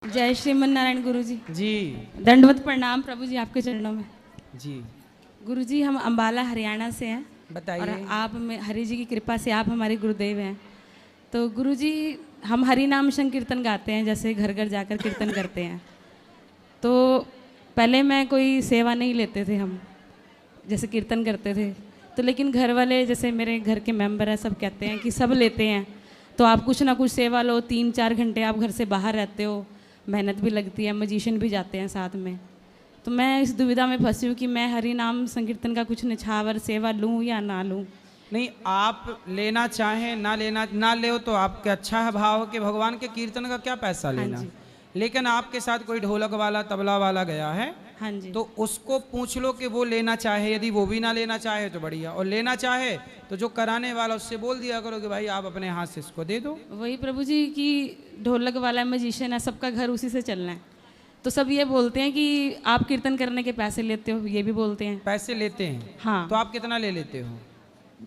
जय श्रीमन नारायण गुरु जी। जी दंडवत प्रणाम प्रभु जी आपके चरणों में। जी गुरु जी हम अम्बाला हरियाणा से हैं और बताइए। आप हरि जी की कृपा से आप हमारे गुरुदेव हैं। तो गुरु जी हम हरि नाम संकीर्तन गाते हैं, जैसे घर घर जाकर कीर्तन करते हैं। तो पहले मैं कोई सेवा नहीं लेते थे हम, जैसे कीर्तन करते थे तो, लेकिन घर वाले जैसे मेरे घर के मेंबर हैं सब कहते हैं कि सब लेते हैं तो आप कुछ ना कुछ सेवा लो। 3-4 घंटे आप घर से बाहर रहते हो, मेहनत भी लगती है, मजिशियन भी जाते हैं साथ में। तो मैं इस दुविधा में फंसी हूँ कि मैं हरि नाम संकीर्तन का कुछ निछावर सेवा लूँ या ना लूँ। नहीं, आप लेना चाहें ना ले तो आपके अच्छा है भाव कि भगवान के कीर्तन का क्या पैसा लेना। जी। लेकिन आपके साथ कोई ढोलक वाला तबला वाला गया है हाँ जी। तो उसको पूछ लो कि वो लेना चाहे। यदि वो भी ना लेना चाहे तो बढ़िया, और लेना चाहे तो जो कराने वाला उससे बोल दिया करो कि भाई आप अपने हाथ से इसको दे दो। वही प्रभु जी कि ढोलक वाला मजिशियन है, सबका घर उसी से चलना है। तो सब ये बोलते हैं कि आप कीर्तन करने के पैसे लेते हो, ये भी बोलते हैं। पैसे लेते हैं? हाँ। तो आप कितना ले लेते हो?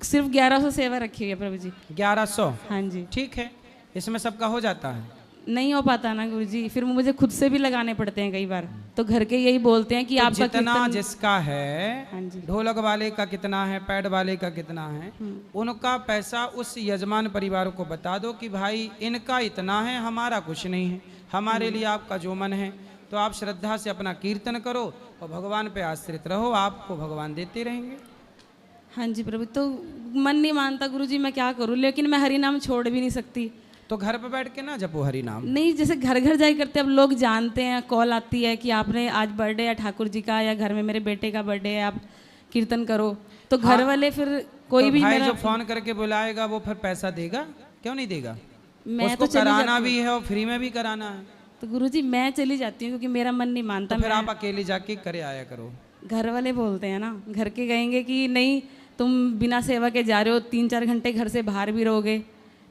सिर्फ 1100 सेवा रखी हुई है प्रभु जी। 1100? हाँ जी। ठीक है, इसमें सबका हो जाता है? नहीं हो पाता ना गुरु जी, फिर मुझे खुद से भी लगाने पड़ते हैं कई बार। तो घर के यही बोलते हैं कि तो आपका जितना कीर्तन जिसका है, हाँ जी। ढोलक वाले का कितना है, पैड वाले का कितना है, उनका पैसा उस यजमान परिवार को बता दो कि भाई इनका इतना है, हमारा कुछ नहीं है, हमारे लिए आपका जो मन है। तो आप श्रद्धा से अपना कीर्तन करो और भगवान पे आश्रित रहो, आपको भगवान देते रहेंगे। हाँ जी प्रभु। तो मन नहीं मानता गुरु जी, मैं क्या करूँ, लेकिन मैं हरि नाम छोड़ भी नहीं सकती। तो घर पे बैठ के ना जपो हरि नाम। नहीं, जैसे घर घर जाए करते, अब लोग जानते हैं, कॉल आती है कि आपने आज बर्थडे है ठाकुर जी का, या घर में मेरे बेटे का बर्थडे है, आप कीर्तन करो। तो घर हाँ, वाले फिर कोई तो भी भाई मेरा जो फोन करके बुलाएगा वो फिर पैसा देगा? क्यों नहीं देगा? मैं उसको तो चली कराना जाती भी है और फ्री में भी कराना है। तो गुरु जी मैं चली जाती हूँ क्योंकि मेरा मन नहीं मानता। तो फिर मैं आप अकेले जाके करे आया करो। घर वाले बोलते हैं ना, घर के कहेंगे कि नहीं तुम बिना सेवा के जा रहे हो, 3-4 घंटे घर से बाहर भी रहोगे,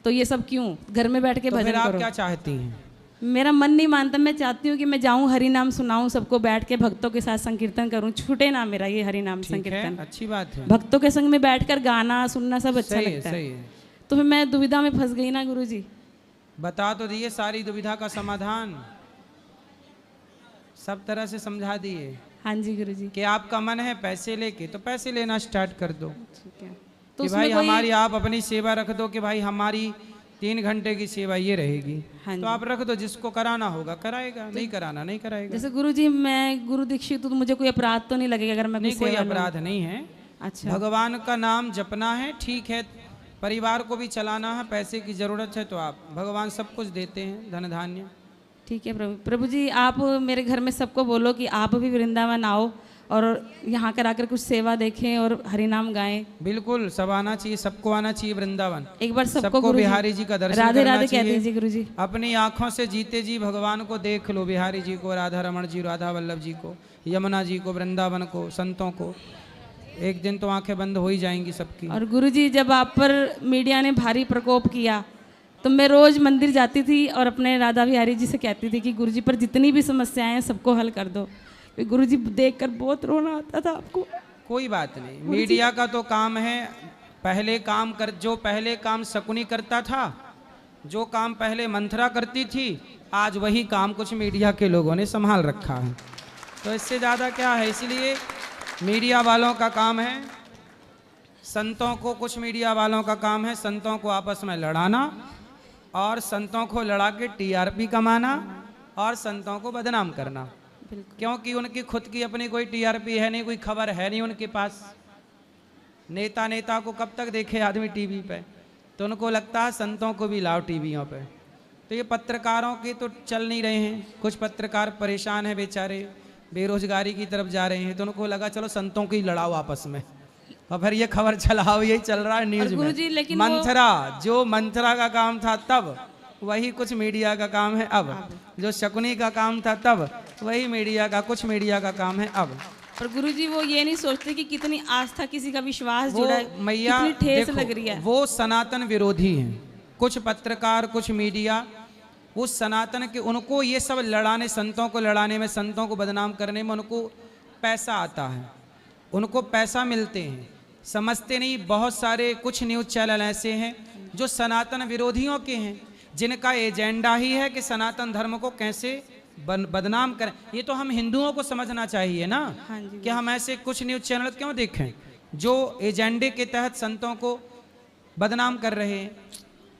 तो ये सब क्यों, घर में बैठ के तो भजन फिर आप करो। क्या चाहती हैं? मेरा मन नहीं मानता, मैं चाहती हूँ कि मैं जाऊँ हरि नाम सुनाऊँ सबको, बैठ के भक्तों के साथ संकीर्तन करूँ, छूटे ना मेरा ये हरि नाम ठीक है, संकीर्तन। अच्छी बात है। भक्तों के संग में बैठकर गाना सुनना सब अच्छा सही है, लगता सही है। है। तो फिर मैं दुविधा में फंस गई ना गुरु जी। बता तो दिए सारी दुविधा का समाधान, सब तरह से समझा दिए हाँ जी गुरु जी। कि आपका मन है पैसे लेके, तो पैसे लेना स्टार्ट कर दो ठीक है। तो कि उसमें भाई कोई हमारी, आप अपनी सेवा रख दो कि भाई हमारी 3 घंटे की सेवा ये रहेगी। हाँ तो जी। आप रख दो, जिसको कराना होगा कराएगा, नहीं कराना नहीं कराएगा। जैसे गुरु जी मैं गुरु दीक्षित हूँ तो मुझे कोई अपराध तो नहीं लगेगा अगर मैं नहीं, कोई सेवा लूँ? अपराध नहीं है। अच्छा। भगवान का नाम जपना है, ठीक है, परिवार को भी चलाना है, पैसे की जरूरत है तो आप, भगवान सब कुछ देते हैं, धन धान्य। ठीक है प्रभु। प्रभु जी आप मेरे घर में सबको बोलो कि आप भी वृंदावन आओ और यहाँ कर आकर कुछ सेवा देखें और हरिनाम गाएं। बिल्कुल, सब आना चाहिए, सबको आना चाहिए वृंदावन। एक बार सबको सबको गुरुजी बिहारी जी का दर्शन राधे करना राधे कह चाहिए। दीजिए गुरु जी। अपनी आंखों से जीते जी भगवान को देख लो, बिहारी जी को, राधा रमण जी, राधा वल्लभ जी को, यमुना जी को, वृंदावन को, संतों को। एक दिन तो आंखें बंद हो ही जाएंगी सबकी। और गुरु जी जब आप पर मीडिया ने भारी प्रकोप किया तो मैं रोज मंदिर जाती थी और अपने राधा बिहारी जी से कहती थी कि गुरु जी पर जितनी भी समस्याएं हैं सबको हल कर दो। गुरु जी देखकर बहुत रोना आता था आपको। कोई बात नहीं, मीडिया का तो काम है, पहले काम कर, जो पहले काम शकुनी करता था, जो काम पहले मंथरा करती थी, आज वही काम कुछ मीडिया के लोगों ने संभाल रखा है। तो इससे ज़्यादा क्या है, इसलिए मीडिया वालों का काम है, संतों को, कुछ मीडिया वालों का काम है संतों को आपस में लड़ाना और संतों को लड़ा के टीआरपी कमाना और संतों को बदनाम करना। क्योंकि उनकी खुद की अपनी कोई टीआरपी है नहीं, कोई खबर है नहीं उनके पास। नेता को कब तक देखे आदमी टीवी पे, तो उनको लगता है संतों को भी लाओ टीवियों पे। तो ये पत्रकारों के तो चल नहीं रहे हैं, कुछ पत्रकार परेशान हैं बेचारे, बेरोजगारी की तरफ जा रहे हैं, तो उनको लगा चलो संतों को ही लड़ाओ आपस में, और फिर ये खबर चलाओ, यही चल रहा है न्यूज में। मंथरा, जो मंथरा का काम था तब, वही कुछ मीडिया का काम है अब। जो शकुनी का काम था तब, वही मीडिया का, कुछ मीडिया का काम है अब। और गुरुजी वो ये नहीं सोचते कि कितनी आस्था, किसी का विश्वास जुड़ा है, मैया कितनी ठेस देखो, लग रही है। वो सनातन विरोधी हैं, कुछ पत्रकार, कुछ मीडिया, वो सनातन के, उनको ये सब लड़ाने, संतों को लड़ाने में, संतों को बदनाम करने में उनको पैसा आता है, उनको पैसा मिलते हैं, समझते नहीं। बहुत सारे कुछ न्यूज़ चैनल ऐसे हैं जो सनातन विरोधियों के हैं, जिनका एजेंडा ही है कि सनातन धर्म को कैसे बदनाम करें, ये तो हम हिंदुओं को समझना चाहिए ना। हाँ जी। कि हम ऐसे कुछ न्यूज़ चैनल क्यों देखें जो एजेंडे के तहत संतों को बदनाम कर रहे हैं।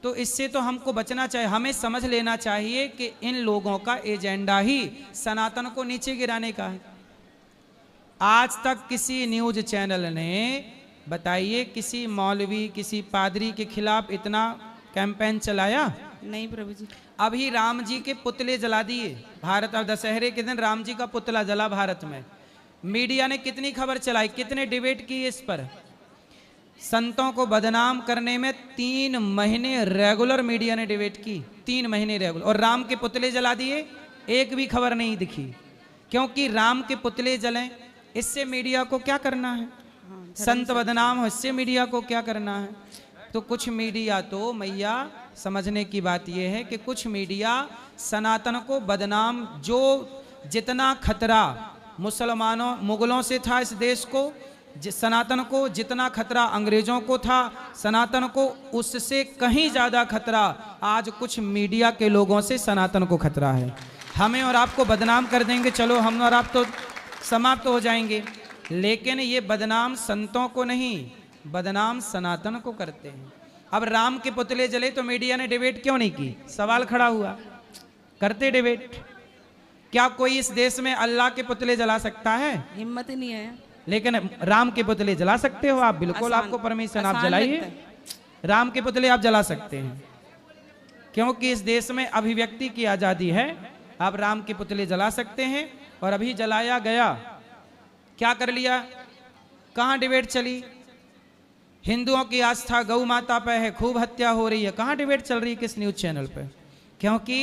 तो इससे तो हमको बचना चाहिए। हमें समझ लेना चाहिए कि इन लोगों का एजेंडा ही सनातन को नीचे गिराने का है। आज तक किसी न्यूज़ चैनल ने, बताइए, किसी मौलवी, किसी पादरी के खिलाफ इतना कैंपेन चलाया? नहीं प्रभु जी। अभी राम जी के पुतले जला दिए भारत, और दशहरे के दिन राम जी का पुतला जला भारत में। मीडिया ने कितनी खबर चलाई, कितने डिबेट किए इस पर। संतों को बदनाम करने में 3 महीने रेगुलर मीडिया ने डिबेट की, 3 महीने रेगुलर। और राम के पुतले जला दिए, एक भी खबर नहीं दिखी। क्योंकि राम के पुतले जलें, इससे मीडिया को क्या करना है? संत बदनाम हो, इससे मीडिया को क्या करना है? तो कुछ मीडिया तो मैया समझने की बात यह है कि कुछ मीडिया सनातन को बदनाम, जो जितना खतरा मुसलमानों मुगलों से था इस देश को, सनातन को जितना खतरा अंग्रेजों को था सनातन को, उससे कहीं ज़्यादा खतरा आज कुछ मीडिया के लोगों से सनातन को खतरा है। हमें और आपको बदनाम कर देंगे, चलो हम और आप तो समाप्त हो जाएंगे, लेकिन ये बदनाम संतों को नहीं, बदनाम सनातन को करते हैं। अब राम के पुतले जले तो मीडिया ने डिबेट क्यों नहीं की? सवाल खड़ा हुआ, करते डिबेट। क्या कोई इस देश में अल्लाह के पुतले जला सकता है? हिम्मत ही नहीं है। लेकिन राम के पुतले जला सकते हो आप, बिल्कुल आपको परमिशन, आप जलाइए, राम के पुतले आप जला सकते हैं। क्योंकि इस देश में अभिव्यक्ति की आजादी है, आप राम के पुतले जला सकते हैं। और अभी जलाया गया, क्या कर लिया? कहां डिबेट चली? हिंदुओं की आस्था गौ माता पे है, खूब हत्या हो रही है, कहां डिबेट चल रही है? किस न्यूज चैनल पे? क्योंकि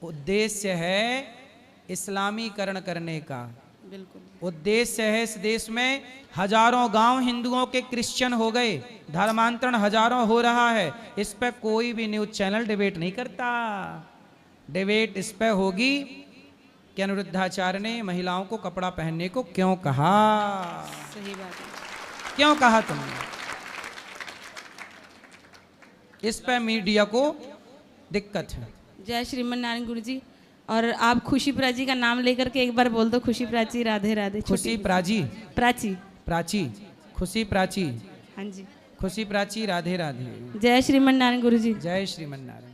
उद्देश्य है इस्लामीकरण करने का। बिल्कुल उद्देश्य है, इस देश में हजारों गांव हिंदुओं के क्रिश्चियन हो गए, धर्मांतरण हजारों हो रहा है, इस पे कोई भी न्यूज चैनल डिबेट नहीं करता। डिबेट इस पे होगी कि अनिरुद्धाचार्य ने महिलाओं को कपड़ा पहनने को क्यों कहा? सही बात है। क्यों कहा तुमने? इस पे मीडिया को दिक्कत है। जय श्रीमन नारायण गुरु जी। और आप खुशी प्राची का नाम लेकर के एक बार बोल दो, खुशी प्राची, राधे राधे। खुशी प्राची, प्राची, प्राची, खुशी प्राची, हाँ जी, खुशी प्राची, राधे राधे। जय श्रीमन नारायण गुरु जी। जय श्रीमन नारायण।